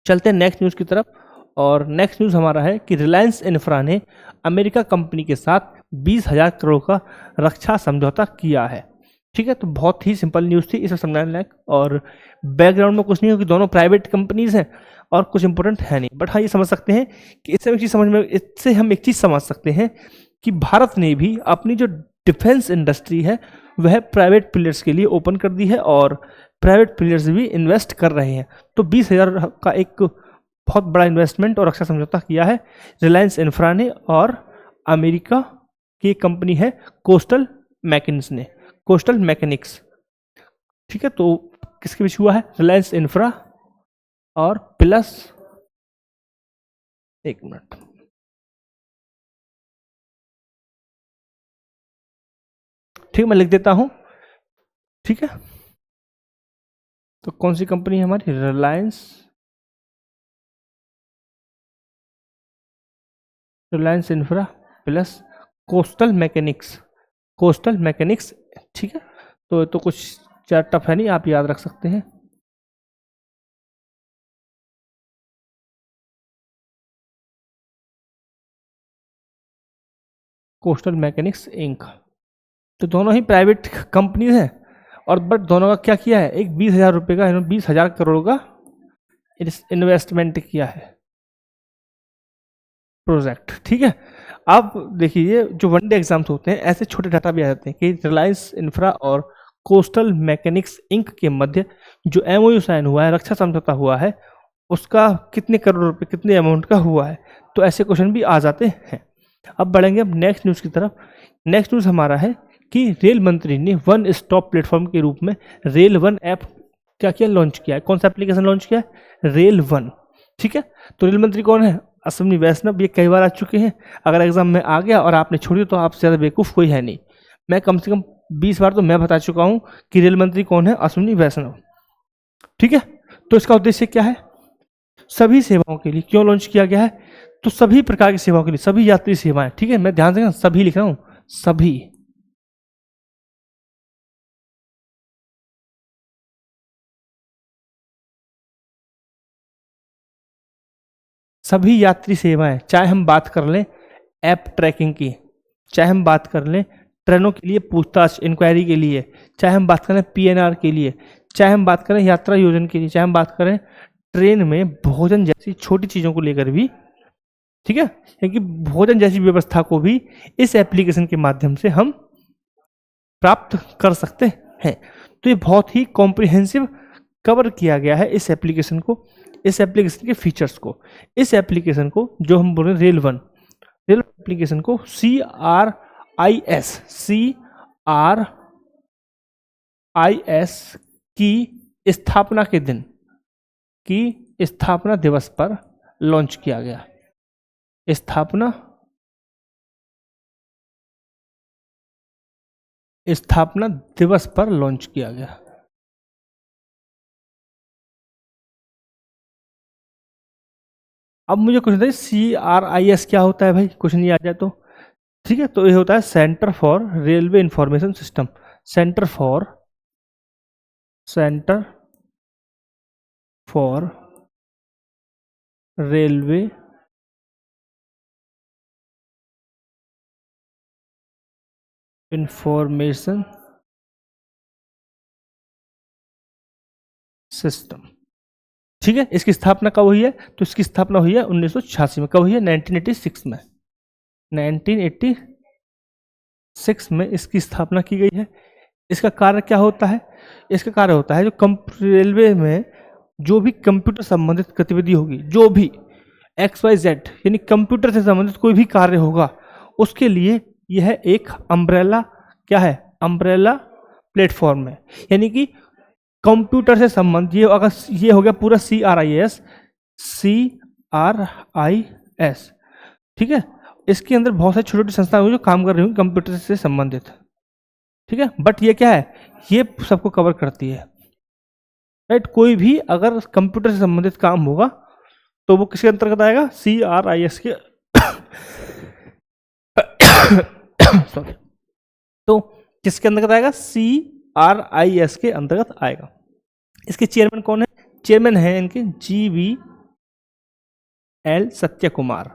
चलते हैं नेक्स्ट न्यूज़ की तरफ। और नेक्स्ट न्यूज़ हमारा है कि रिलायंस इंफ्रा ने अमेरिका कंपनी के साथ 20,000 करोड़ का रक्षा समझौता किया है। ठीक है, तो बहुत ही सिंपल न्यूज़ थी, इसे समझाने लायक, और बैकग्राउंड में कुछ नहीं हो कि दोनों प्राइवेट कंपनीज हैं और कुछ इंपॉर्टेंट है नहीं। बट हाँ, ये समझ सकते हैं कि इससे हम एक चीज़ समझ सकते हैं कि भारत ने भी अपनी जो डिफेंस इंडस्ट्री है वह प्राइवेट प्लेयर्स के लिए ओपन कर दी है और प्राइवेट प्लेयर्स भी इन्वेस्ट कर रहे हैं। तो 20,000 का एक बहुत बड़ा इन्वेस्टमेंट और रक्षा समझौता किया है रिलायंस इंफ्रा ने और अमेरिका की कंपनी है कोस्टल मैकेनिक्स ने, कोस्टल मैकेनिक्स। ठीक है, तो किसके बीच हुआ है? रिलायंस इंफ्रा और प्लस, एक मिनट, ठीक, मैं लिख देता हूं। ठीक है, तो कौन सी कंपनी है हमारी? Reliance infra plus coastal mechanics, coastal mechanics. ठीक है, तो कुछ ज़्यादा टफ है नहीं, आप याद रख सकते हैं। Coastal Mechanics Inc. तो दोनों ही प्राइवेट कंपनीज हैं और बट दोनों का क्या किया है? एक 20,000 रुपये का, 20,000 करोड़ का इन्वेस्टमेंट किया है प्रोजेक्ट। ठीक है, आप देखिए जो वनडे एग्जाम्स होते हैं ऐसे छोटे डाटा भी आ जाते हैं कि रिलायंस इंफ्रा और कोस्टल मैकेनिक्स इंक के मध्य जो एमओयू साइन हुआ है, रक्षा समझौता हुआ है, उसका कितने करोड़ रुपए, कितने अमाउंट का हुआ है। तो ऐसे क्वेश्चन भी आ जाते हैं। अब बढ़ेंगे अब नेक्स्ट न्यूज़ की तरफ। नेक्स्ट न्यूज़ हमारा है कि रेल मंत्री ने वन स्टॉप प्लेटफॉर्म के रूप में रेल वन ऐप क्या किया? लॉन्च किया है। कौन सा एप्लीकेशन लॉन्च किया है? Rail one. ठीक है, तो रेल मंत्री कौन है? अश्विनी वैष्णव। ये कई बार आ चुके हैं, अगर एग्जाम में आ गया और आपने छोड़ी तो आपसे ज़्यादा बेवकूफ़ कोई है नहीं। मैं कम से कम 20 बार तो मैं बता चुका हूँ कि रेल मंत्री कौन है? अश्विनी वैष्णव। ठीक है, तो इसका उद्देश्य क्या है? सभी सेवाओं के लिए क्यों लॉन्च किया गया है? तो सभी प्रकार की सेवाओं के लिए, सभी यात्री सेवाएं। ठीक है, मैं ध्यान से सभी लिख रहा हूँ, सभी, सभी यात्री सेवाएं, चाहे हम बात कर लें ऐप ट्रैकिंग की, चाहे हम बात कर लें ट्रेनों के लिए पूछताछ इंक्वायरी के लिए, चाहे हम बात करें पीएनआर के लिए, चाहे हम बात करें यात्रा योजना के लिए, चाहे हम बात करें ट्रेन में भोजन जैसी छोटी चीज़ों को लेकर भी। ठीक है, क्योंकि भोजन जैसी व्यवस्था को भी इस एप्लीकेशन के माध्यम से हम प्राप्त कर सकते हैं। तो ये बहुत ही कॉम्प्रिहेंसिव कवर किया गया है इस एप्लीकेशन को, इस एप्लीकेशन के फीचर्स को। इस एप्लीकेशन को जो हम बोल रहे हैं रेल वन, रेल एप्लीकेशन को CRIS की स्थापना के दिन, की स्थापना दिवस पर लॉन्च किया गया। स्थापना दिवस पर लॉन्च किया गया। अब मुझे कुछ बताइए CRIS क्या होता है भाई, कुछ नहीं आ जाए तो। ठीक है, तो ये होता है centre for railway information system, centre for railway information system. ठीक है, इसकी स्थापना कब हुई है? तो इसकी स्थापना हुई है 1986 में। कब हुई है? 1986 में, 1986 में इसकी स्थापना की गई है। इसका कार्य क्या होता है? इसका कार्य होता है जो रेलवे में जो भी कंप्यूटर संबंधित गतिविधि होगी, जो भी XYZ यानी कंप्यूटर से संबंधित कोई भी कार्य होगा, उसके लिए यह एक अम्ब्रेला, क्या है? अम्ब्रेला प्लेटफॉर्म है। यानी कि कंप्यूटर से संबंध, ये अगर ये हो गया पूरा CRIS। ठीक है, इसके अंदर बहुत सारी छोटी छोटी संस्थाएं जो काम कर रही होंगी कंप्यूटर से संबंधित। ठीक है, बट ये क्या है? ये सबको कवर करती है, राइट। कोई भी अगर कंप्यूटर से संबंधित काम होगा तो वो किसके अंतर्गत आएगा? CRIS के सॉरी, तो किसके अंतर्गत आएगा? CRIS के अंतर्गत आएगा। इसके चेयरमैन कौन है? चेयरमैन है इनके GVL सत्य कुमार।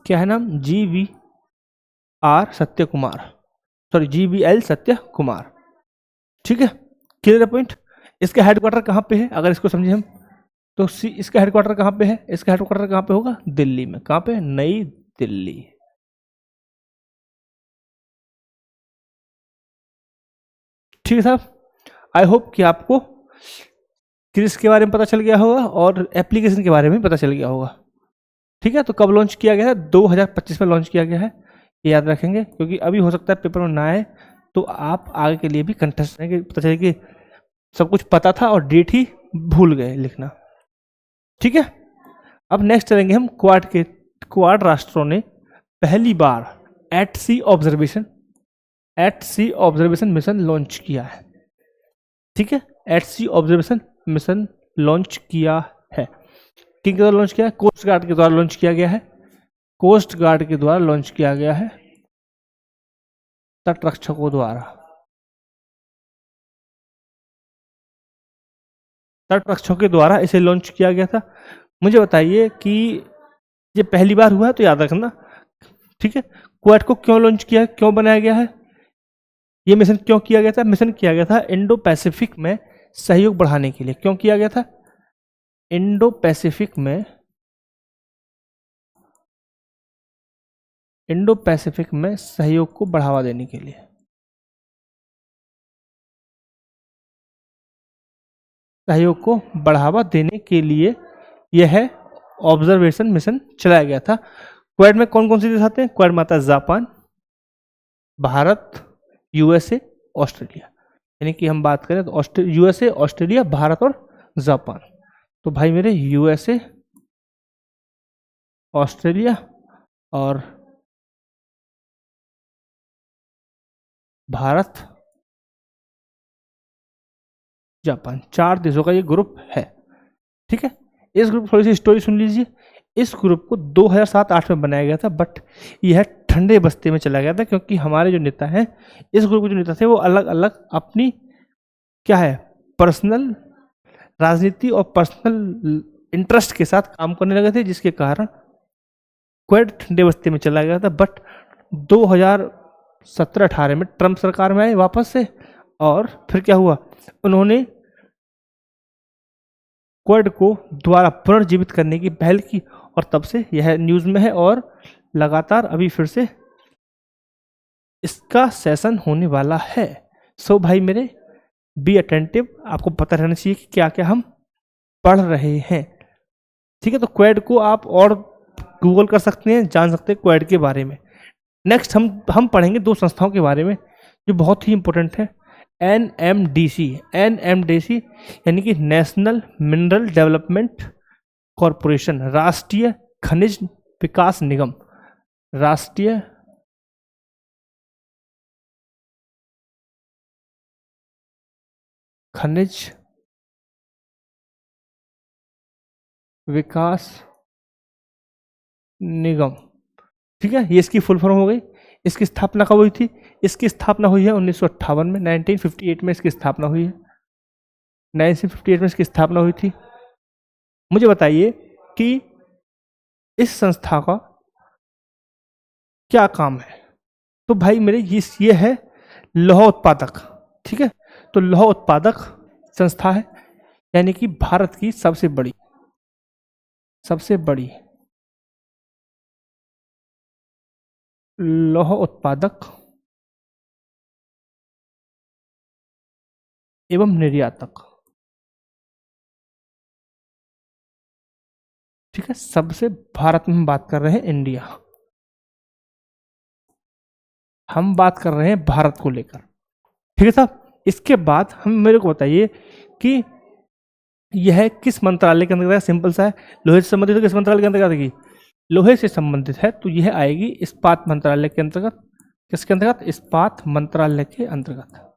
क्या है नाम? GVR सत्य कुमार, सॉरी GVL सत्य कुमार। ठीक है, क्लियर पॉइंट। इसका हेडक्वार्टर कहाँ पे है? अगर इसको समझे हम तो इसका हेडक्वार्टर कहाँ पे है? इसका हेडक्वार्टर कहाँ पे होगा? दिल्ली में। कहाँ पे? नई दिल्ली। ठीक है साहब, आई होप कि आपको क्रिस के बारे में पता चल गया होगा और एप्लीकेशन के बारे में पता चल गया होगा। ठीक है, तो कब लॉन्च किया गया है? 2025 में लॉन्च किया गया है, ये याद रखेंगे, क्योंकि अभी हो सकता है पेपर में ना आए, तो आप आगे के लिए भी कंटेस्ट रहेंगे, पता चले कि सब कुछ पता था और डेट ही भूल गए लिखना। ठीक है, अब नेक्स्ट चलेंगे हम क्वाड राष्ट्रों ने पहली बार एट सी ऑब्जर्वेशन मिशन लॉन्च किया है। ठीक है, एट सी ऑब्जर्वेशन मिशन लॉन्च किया है। किन के द्वारा लॉन्च किया है? कोस्ट गार्ड के द्वारा लॉन्च किया गया है। कोस्ट गार्ड के द्वारा लॉन्च किया गया है, तटरक्षकों द्वारा। तटरक्षकों के द्वारा इसे लॉन्च किया गया था। मुझे बताइए कि ये पहली बार हुआ है, तो याद रखना। ठीक है, क्वाड को क्यों लॉन्च किया है, क्यों बनाया गया है, ये मिशन क्यों किया गया था? मिशन किया गया था इंडो पैसिफिक में सहयोग बढ़ाने के लिए। क्यों किया गया था? इंडो पैसिफिक में सहयोग को बढ़ावा देने के लिए। सहयोग को बढ़ावा देने के लिए यह ऑब्जर्वेशन मिशन चलाया गया था। क्वाड में कौन कौन से देश आते हैं? क्वाड में आता है जापान, भारत, यूएसए, ऑस्ट्रेलिया। यानी कि हम बात करें तो यूएसए, ऑस्ट्रेलिया, भारत और जापान। तो भाई मेरे यूएसए, ऑस्ट्रेलिया और भारत, जापान, 4 देशों का ये ग्रुप है। ठीक है, इस ग्रुप थोड़ी सी स्टोरी सुन लीजिए। इस ग्रुप को 2007-8 में बनाया गया था, बट यह ठंडे बस्ते में चला गया था, क्योंकि हमारे जो नेता हैं, इस ग्रुप के जो नेता थे, वो अलग अलग अपनी क्या है, पर्सनल राजनीति और पर्सनल इंटरेस्ट के साथ काम करने लगे थे, जिसके कारण क्वाड ठंडे बस्ते में चला गया था। बट 2017-18 में ट्रंप सरकार में आए वापस से, और फिर क्या हुआ, उन्होंने क्वाड को दोबारा पुनर्जीवित करने की पहल की, और तब से यह न्यूज़ में है, और लगातार अभी फिर से इसका सेशन होने वाला है। सो भाई मेरे, बी अटेंटिव, आपको पता रहना चाहिए कि क्या क्या हम पढ़ रहे हैं। ठीक है, तो क्वाड को आप और गूगल कर सकते हैं, जान सकते हैं क्वाड के बारे में। नेक्स्ट हम पढ़ेंगे 2 संस्थाओं के बारे में जो बहुत ही इंपॉर्टेंट है। NMDC यानी कि नेशनल मिनरल डेवलपमेंट कॉरपोरेशन, राष्ट्रीय खनिज विकास निगम। राष्ट्रीय खनिज विकास निगम। ठीक है, ये इसकी फुल फॉर्म हो गई। इसकी स्थापना कब हुई थी? इसकी स्थापना हुई है 1958 में, 1958 में इसकी स्थापना हुई है। 1958 में इसकी स्थापना हुई थी। मुझे बताइए कि इस संस्था का क्या काम है? तो भाई मेरे ये है लौह उत्पादक। ठीक है, तो लौह उत्पादक संस्था है, यानी कि भारत की सबसे बड़ी लौह उत्पादक एवं निर्यातक। ठीक है, सबसे भारत में हम बात कर रहे हैं, इंडिया, हम बात कर रहे हैं भारत को लेकर। ठीक है साहब, इसके बाद हम मेरे को बताइए कि यह किस मंत्रालय के अंतर्गत? सिंपल सा है, लोहे से संबंधित है, किस मंत्रालय के अंतर्गत आएगी? लोहे से संबंधित है, तो यह आएगी इस्पात मंत्रालय के अंतर्गत। किसके अंतर्गत? इस्पात मंत्रालय के अंतर्गत।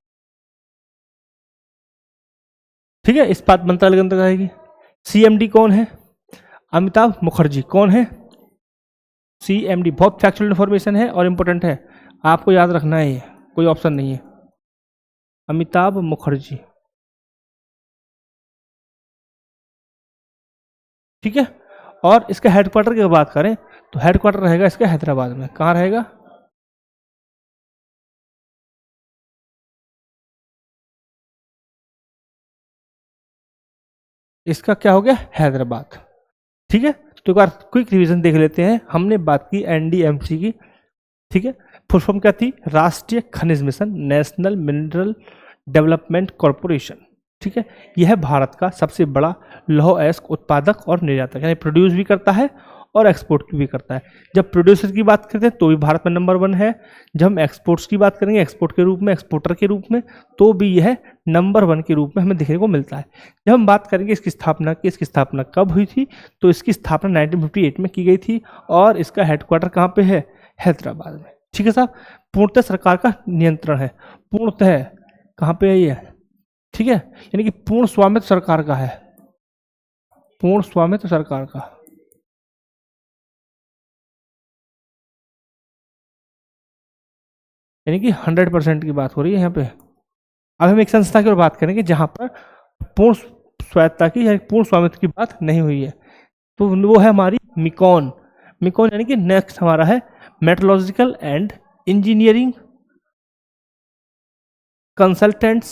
ठीक है, इस्पात मंत्रालय के अंतर्गत आएगी। CMD कौन है? अमिताभ मुखर्जी। कौन है? CMD। बहुत फैक्चुअल इन्फॉर्मेशन है और इंपॉर्टेंट है, आपको याद रखना है, ये कोई ऑप्शन नहीं है। अमिताभ मुखर्जी। ठीक है, और इसका हेडक्वार्टर की बात करें तो हेडक्वार्टर रहेगा इसका हैदराबाद में। कहाँ रहेगा? इसका क्या हो गया? हैदराबाद। ठीक है, तो एक बार क्विक रिवीजन देख लेते हैं। हमने बात की NDMC की। ठीक है, फुल फॉर्म क्या थी? राष्ट्रीय खनिज mission, national mineral development corporation. ठीक है, यह है भारत का सबसे बड़ा लौह अयस्क उत्पादक और निर्यातक, यानी प्रोड्यूस भी करता है और एक्सपोर्ट भी करता है। जब प्रोड्यूसर की बात करते हैं तो भी भारत में नंबर 1 है। जब हम एक्सपोर्ट्स की बात करेंगे, एक्सपोर्ट के रूप में, एक्सपोर्टर के रूप में, तो भी यह नंबर 1 के रूप में हमें देखने को मिलता है। जब हम बात करेंगे इसकी स्थापना की, इसकी स्थापना कब हुई थी, तो इसकी स्थापना 1958 में की गई थी और इसका हेडक्वार्टर कहाँ पे है, हैदराबाद में। ठीक है साहब, पूर्णतः सरकार का नियंत्रण है, पूर्णतः कहाँ पे है ये, ठीक है, यानी कि पूर्ण स्वामित्व सरकार का है, पूर्ण स्वामित्व सरकार का। यानी कि 100% की बात हो रही है यहाँ पे। अब हम एक संस्था की ओर बात करेंगे जहां पर पूर्ण स्वायत्ता की या पूर्ण स्वामित्व की बात नहीं हुई है, तो वो है हमारी मिकॉन। मिकॉन यानी कि नेक्स्ट हमारा है Metrological and Engineering Consultants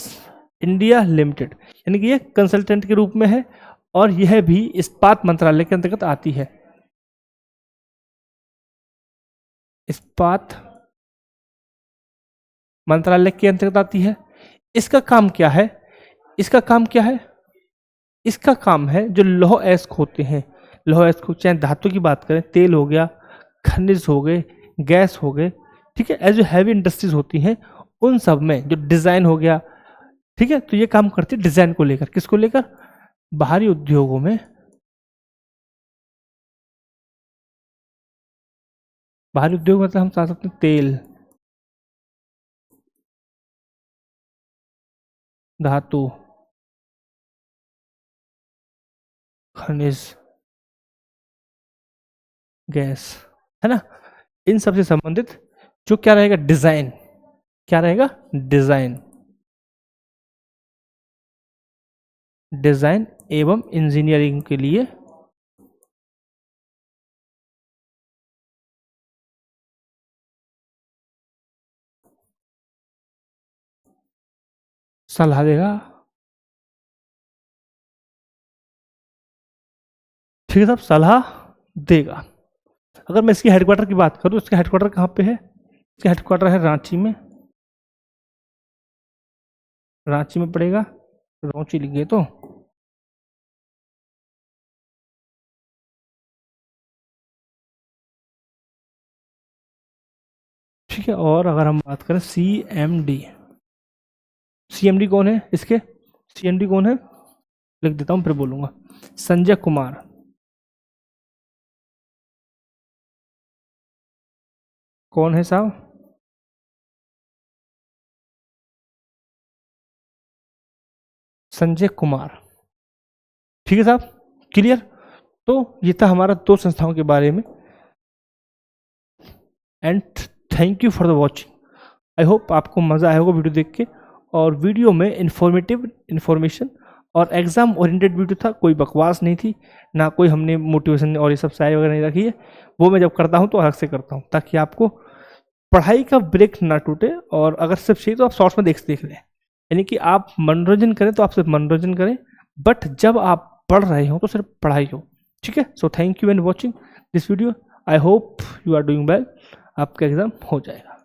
India Limited, यानी कि ये कंसल्टेंट के रूप में है और यह भी इस्पात मंत्रालय के अंतर्गत आती है। इस्पात मंत्रालय के अंतर्गत आती है। इसका काम क्या है, इसका काम क्या है, इसका काम है जो लौह अयस्क होते हैं, लौह अयस्क चाहे धातु की बात करें, तेल हो गया, खनिज हो गए, गैस हो गए, ठीक है, जो हैवी इंडस्ट्रीज होती हैं उन सब में जो डिजाइन हो गया, ठीक है, तो ये काम करती है डिजाइन को लेकर, किसको लेकर, बाहरी उद्योगों में, बाहरी उद्योग मतलब हम समझ सकते हैं तेल, धातु, खनिज, गैस, है ना, इन सब से संबंधित जो क्या रहेगा, डिजाइन, क्या रहेगा, डिजाइन, डिजाइन एवं इंजीनियरिंग के लिए सलाह देगा। ठीक है साहब, सलाह देगा। अगर मैं इसकी हेडक्वार्टर की बात करूं, इसका हेडक्वार्टर कहाँ पे है, इसका हेडक्वार्टर है रांची में, रांची में पड़ेगा, रांची लिख गए तो, ठीक है। और अगर हम बात करें सीएमडी, सीएमडी कौन है इसके, सीएमडी कौन है, लिख देता हूं फिर बोलूंगा, संजय कुमार, कौन है साहब, संजय कुमार। ठीक है साहब, क्लियर। तो ये था हमारा 2 संस्थाओं के बारे में। And thank you for the watching. I hope आपको मज़ा आया होगा वीडियो देख के, और वीडियो में इन्फॉर्मेशन और एग्जाम ओरिएंटेड वीडियो था, कोई बकवास नहीं थी, ना कोई हमने मोटिवेशन और ये सब शायरी वगैरह नहीं रखी है। वो मैं जब करता हूँ तो अलग से करता हूँ ताकि आपको पढ़ाई का ब्रेक ना टूटे, और अगर सिर्फ चाहिए तो आप शॉर्ट्स में देख लें, यानी कि आप मनोरंजन करें तो आप सिर्फ मनोरंजन करें, बट जब आप पढ़ रहे हो तो सिर्फ पढ़ाई हो। ठीक है, so thank you and watching this video. I hope you are doing well, आपका एग्जाम हो जाएगा।